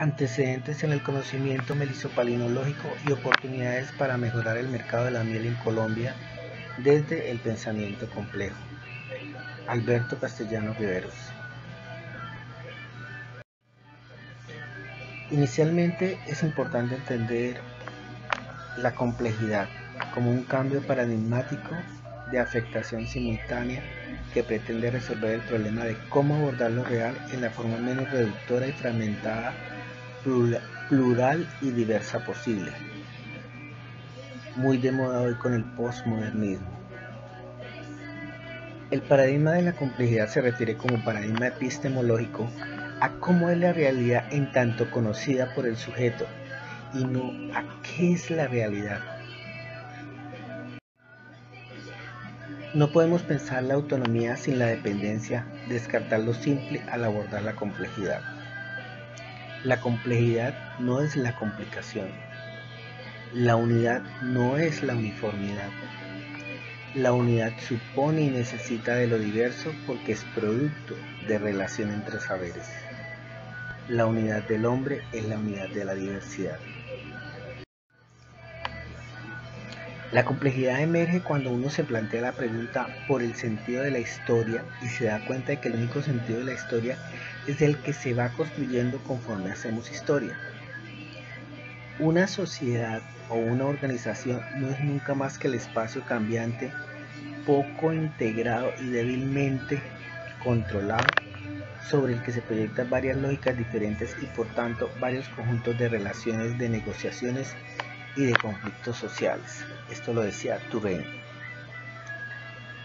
Antecedentes en el conocimiento melisopalinologico y oportunidades para mejorar el mercado de la miel en Colombia desde el pensamiento complejo. Alberto Castellanos Riveros. Inicialmente es importante entender la complejidad como un cambio paradigmático de afectación simultánea que pretende resolver el problema de cómo abordar lo real en la forma menos reductora y fragmentada, plural y diversa posible. Muy de moda hoy con el postmodernismo. El paradigma de la complejidad se refiere como paradigma epistemológico a cómo es la realidad en tanto conocida por el sujeto y no a qué es la realidad. No podemos pensar la autonomía sin la dependencia, descartar lo simple al abordar la complejidad. La complejidad no es la complicación. La unidad no es la uniformidad. La unidad supone y necesita de lo diverso porque es producto de relación entre saberes. La unidad del hombre es la unidad de la diversidad. La complejidad emerge cuando uno se plantea la pregunta por el sentido de la historia y se da cuenta de que el único sentido de la historia es el que se va construyendo conforme hacemos historia. Una sociedad o una organización no es nunca más que el espacio cambiante, poco integrado y débilmente controlado, sobre el que se proyectan varias lógicas diferentes y por tanto varios conjuntos de relaciones, de negociaciones y de conflictos sociales. Esto lo decía Touraine.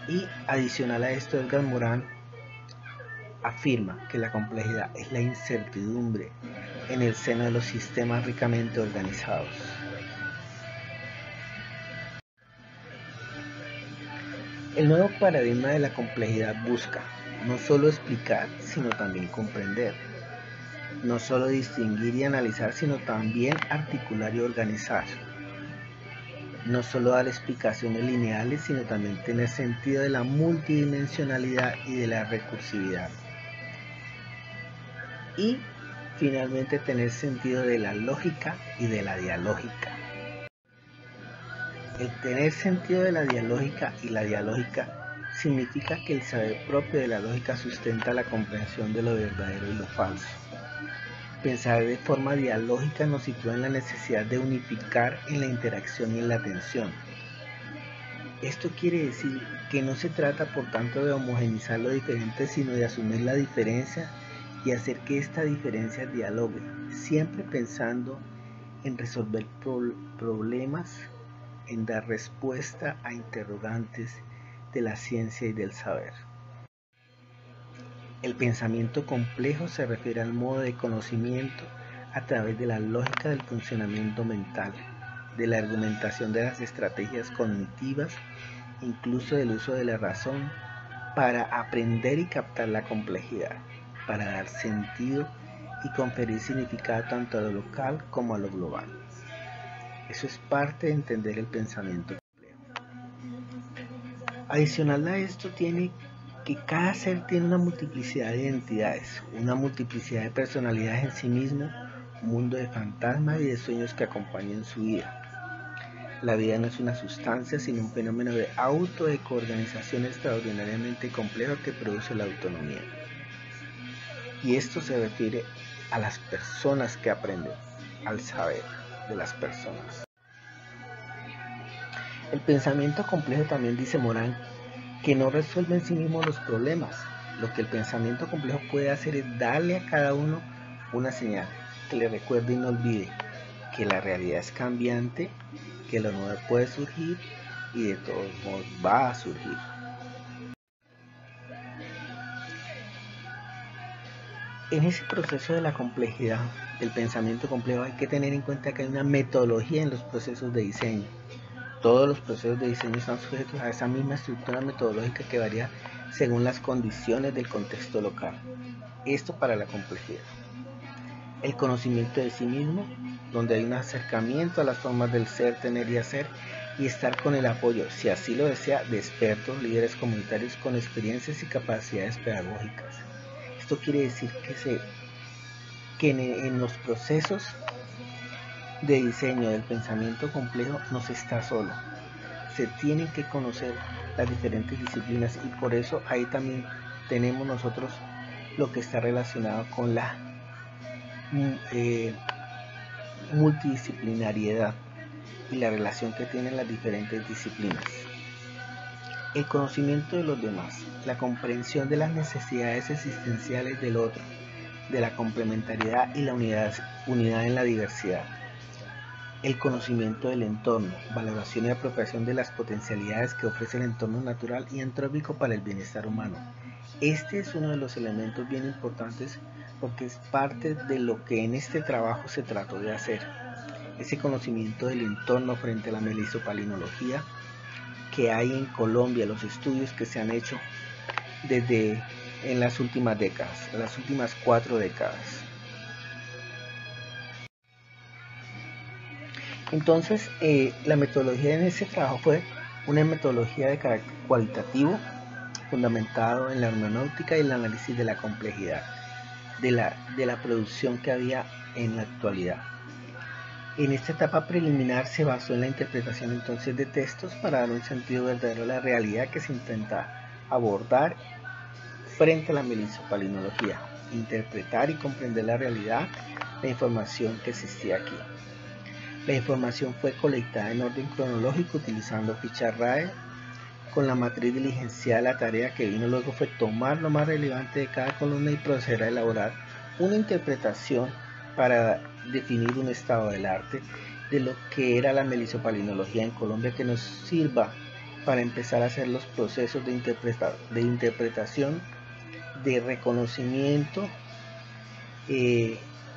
Y adicional a esto, Edgar Morin afirma que la complejidad es la incertidumbre en el seno de los sistemas ricamente organizados. El nuevo paradigma de la complejidad busca no solo explicar, sino también comprender. No solo distinguir y analizar, sino también articular y organizar. No solo dar explicaciones lineales, sino también tener sentido de la multidimensionalidad y de la recursividad. Y finalmente tener sentido de la lógica y de la dialógica. El tener sentido de la dialógica y la dialógica significa que el saber propio de la lógica sustenta la comprensión de lo verdadero y lo falso. Pensar de forma dialógica nos sitúa en la necesidad de unificar en la interacción y en la atención. Esto quiere decir que no se trata por tanto de homogeneizar lo diferente, sino de asumir la diferencia y hacer que esta diferencia dialogue, siempre pensando en resolver problemas, en dar respuesta a interrogantes de la ciencia y del saber. El pensamiento complejo se refiere al modo de conocimiento a través de la lógica del funcionamiento mental, de la argumentación de las estrategias cognitivas, incluso del uso de la razón para aprender y captar la complejidad, para dar sentido y conferir significado tanto a lo local como a lo global. Eso es parte de entender el pensamiento complejo. Adicional a esto tiene que cada ser tiene una multiplicidad de identidades, una multiplicidad de personalidades en sí mismo, un mundo de fantasmas y de sueños que acompañan su vida. La vida no es una sustancia, sino un fenómeno de autoecoorganización extraordinariamente complejo que produce la autonomía. Y esto se refiere a las personas que aprenden, al saber de las personas. El pensamiento complejo también dice Morin que no resuelve en sí mismo los problemas. Lo que el pensamiento complejo puede hacer es darle a cada uno una señal que le recuerde y no olvide que la realidad es cambiante, que lo nuevo puede surgir y de todos modos va a surgir. En ese proceso de la complejidad, del pensamiento complejo, hay que tener en cuenta que hay una metodología en los procesos de diseño. Todos los procesos de diseño están sujetos a esa misma estructura metodológica que varía según las condiciones del contexto local. Esto para la complejidad. El conocimiento de sí mismo, donde hay un acercamiento a las formas del ser, tener y hacer, y estar con el apoyo, si así lo desea, de expertos, líderes comunitarios con experiencias y capacidades pedagógicas. Esto quiere decir que se que en los procesos de diseño del pensamiento complejo no se está solo. Se tienen que conocer las diferentes disciplinas y por eso ahí también tenemos nosotros lo que está relacionado con la multidisciplinariedad y la relación que tienen las diferentes disciplinas. El conocimiento de los demás, la comprensión de las necesidades existenciales del otro, de la complementariedad y la unidad en la diversidad. El conocimiento del entorno, valoración y apropiación de las potencialidades que ofrece el entorno natural y antrópico para el bienestar humano. Este es uno de los elementos bien importantes porque es parte de lo que en este trabajo se trató de hacer. Ese conocimiento del entorno frente a la melisopalinología que hay en Colombia, los estudios que se han hecho desde en las últimas décadas, en las últimas 4 décadas. Entonces, la metodología en ese trabajo fue una metodología de carácter cualitativo, fundamentado en la hermenéutica y el análisis de la complejidad de la producción que había en la actualidad. En esta etapa preliminar se basó en la interpretación entonces de textos para dar un sentido verdadero a la realidad que se intenta abordar frente a la melisopalinología, interpretar y comprender la realidad, la información que existía aquí. La información fue colectada en orden cronológico utilizando fichas RAE. Con la matriz diligencial, la tarea que vino luego fue tomar lo más relevante de cada columna y proceder a elaborar una interpretación para definir un estado del arte de lo que era la melisopalinología en Colombia que nos sirva para empezar a hacer los procesos de interpretación, de reconocimiento,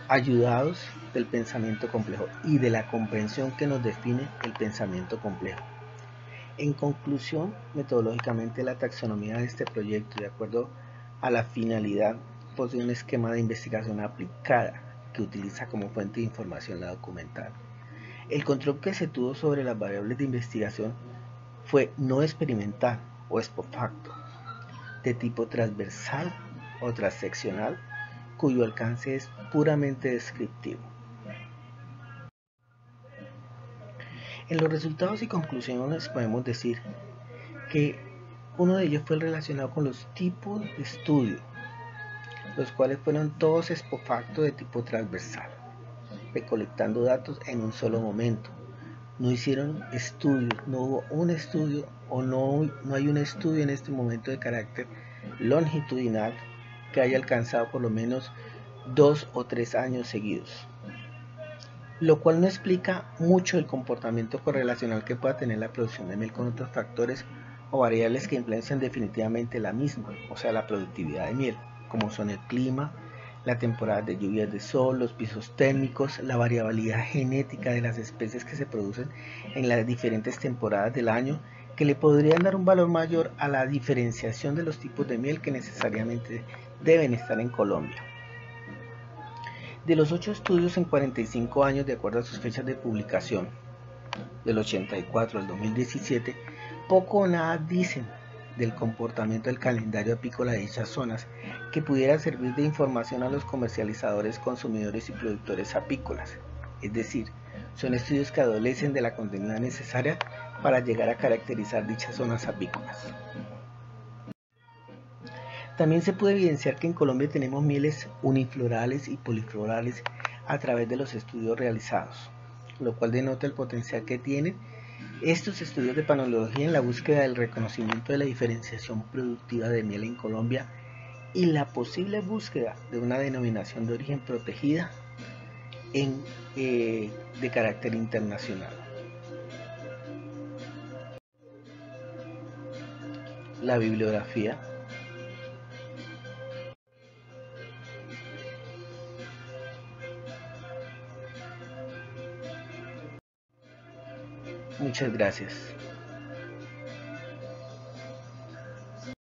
ayudados del pensamiento complejo y de la comprensión que nos define el pensamiento complejo. En conclusión, metodológicamente la taxonomía de este proyecto, de acuerdo a la finalidad, posee un esquema de investigación aplicada que utiliza como fuente de información la documental. El control que se tuvo sobre las variables de investigación fue no experimental o ex post facto, de tipo transversal o transeccional, cuyo alcance es puramente descriptivo. En los resultados y conclusiones podemos decir que uno de ellos fue el relacionado con los tipos de estudio, los cuales fueron todos ex post facto de tipo transversal, recolectando datos en un solo momento. No hicieron estudios, no hubo un estudio o no hay un estudio en este momento de carácter longitudinal que haya alcanzado por lo menos 2 o 3 años seguidos, lo cual no explica mucho el comportamiento correlacional que pueda tener la producción de miel con otros factores o variables que influencian definitivamente la misma, o sea, la productividad de miel, como son el clima, la temporada de lluvias de sol, los pisos térmicos, la variabilidad genética de las especies que se producen en las diferentes temporadas del año, que le podrían dar un valor mayor a la diferenciación de los tipos de miel que necesariamente deben estar en Colombia. De los 8 estudios en 45 años, de acuerdo a sus fechas de publicación, del 84 al 2017, poco o nada dicen del comportamiento del calendario apícola de dichas zonas que pudiera servir de información a los comercializadores, consumidores y productores apícolas. Es decir, son estudios que adolecen de la continuidad necesaria para llegar a caracterizar dichas zonas apícolas. También se puede evidenciar que en Colombia tenemos mieles uniflorales y poliflorales a través de los estudios realizados, lo cual denota el potencial que tienen estos estudios de panología en la búsqueda del reconocimiento de la diferenciación productiva de miel en Colombia y la posible búsqueda de una denominación de origen protegida de carácter internacional. La bibliografía. Muchas gracias.